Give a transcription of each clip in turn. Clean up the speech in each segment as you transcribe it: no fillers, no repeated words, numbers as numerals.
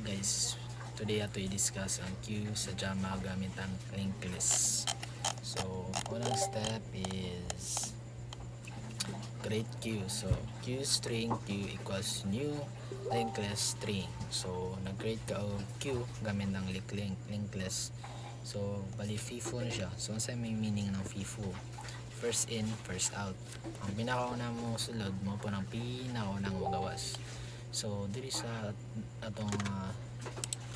Guys, today ato i-discuss ang Q sa JAMA gamit ang linked list. So, unang step is create Q. So, Q string Q equals new linked list string. So, nag-create ka og Q gamit ng linked list. So, bali FIFO na siya. So, ano may meaning ng FIFO? First in, first out. Ang pinakauna mo sulod mo po ng pinakaunang magawas. So, diri sa atong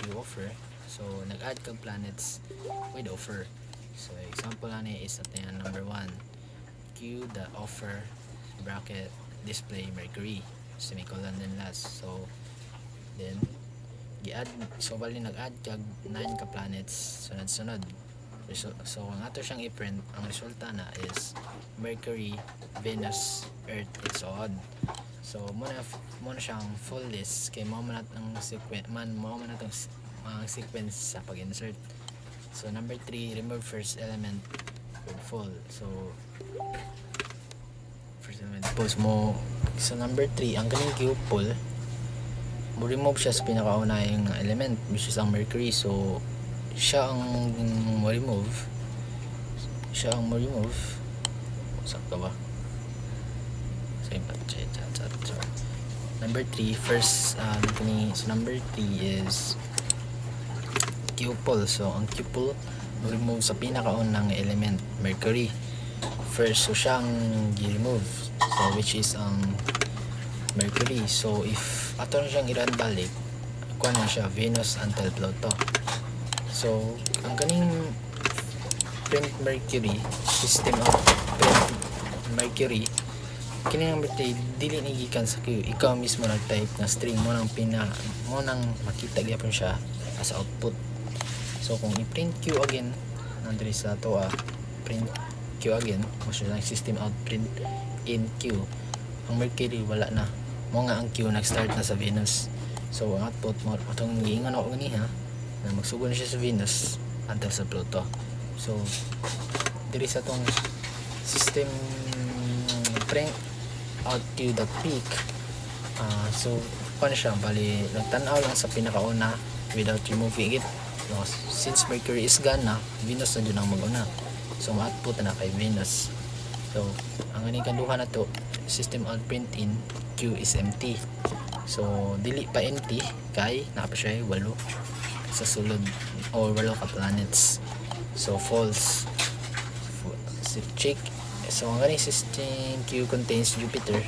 Q offer. So, nag-add kang planets with offer. So, example na is at yan, number 1. Q the offer bracket display Mercury semicolon din last. So, then gi-add, so bali nag-add kag 9 ka planets sunod-sunod. So, ang ato siyang i-print, ang resulta na is Mercury, Venus, Earth, and so on. So, muna siyang full list kay mo man atong sequence sequence sa pag-insert. So, number 3, remove first element with full. So, first element pulls mo. So, number 3, ang kaning Q pull mo remove siya sa pinakaunahing element which is ang Mercury. So, siya ang mo remove. Sakto ba? So, number 3 first so number 3 is Q pull. So ang Q pull remove sa pinakaunang element Mercury first. So siya ang i-remove, so which is ang Mercury. So if ato na siyang i-run balik, kuha na siya Venus until Pluto. So ang kaning print Mercury system of print Mercury kini ang birthday dili ni gikan sa Q, ikaw mismo nag-type na string mo nang makita gyapon siya as output. So kung i-print Q again nandiri sa to print Q again mo siya ng system out print in Q, ang Mercury wala na, mo nga ang Q nag-start na sa Venus. So ang output mo atong giingon ako gani na magsugod na siya sa Venus until sa Pluto. So diri sa tong system print out to the peak. So paano siya, bali nagtanaw lang sa pinakauna without removing it. No, since Mercury is gone na, Venus na dyan ang mag-una. So ma-output na kay Venus. So ang ganing kanduhan na to, system out print in Q is empty. So dili pa empty kay napa siya 8 sa sulod or 8 ka planets. So false. So check. So ang ganing system Q contains Jupiter.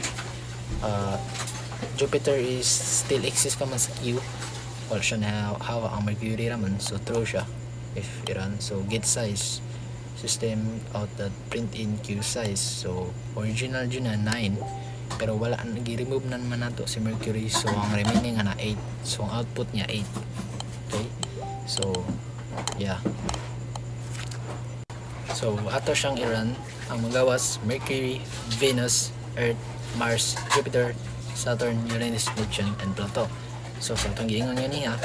Jupiter is still exists pa man sa Q. Wala siya na hawa ang Mercury raman. So true siya if i-run. So get size system out that print in Q size. So original dyan na 9 pero wala nag-remove na naman nato si Mercury. So ang remaining na 8. So ang output niya 8. Okay. So yeah. So ato siyang i-run. Ang magawas Mercury, Venus, Earth, Mars, Jupiter, Saturn, Uranus, Neptune, and Pluto. So sa itong giingon nga niya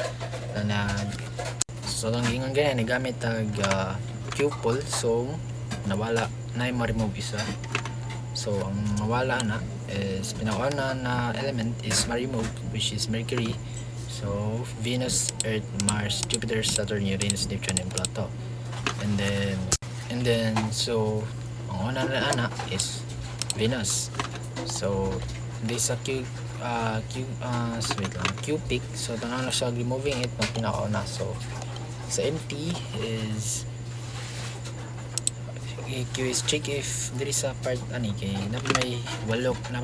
gamit tag Q pull. So nawala na yung ma-remove isa. So ang nawala na is pinakauna na element is ma-remove which is Mercury. So Venus, Earth, Mars, Jupiter, Saturn, Uranus, Neptune, and Pluto. And then so ang una na is Venus. So this sa Q peak. So tanong na siya removing it ng pinakauna. So sa empty is Q is check if there is a part ani kay napa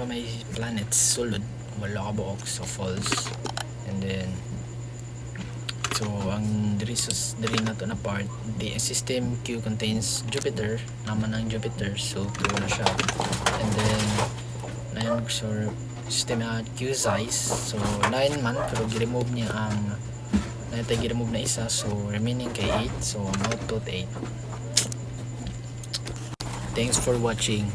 may planets sulod, wala ka buok, so false. And then so ang diri na to na part, the system Q contains Jupiter, naman ang Jupiter, so true na siya. And then so system Q size, so 9 man pero gi-remove niya ang gi-remove na isa, so remaining kay 8. So ang output 8. Thanks for watching.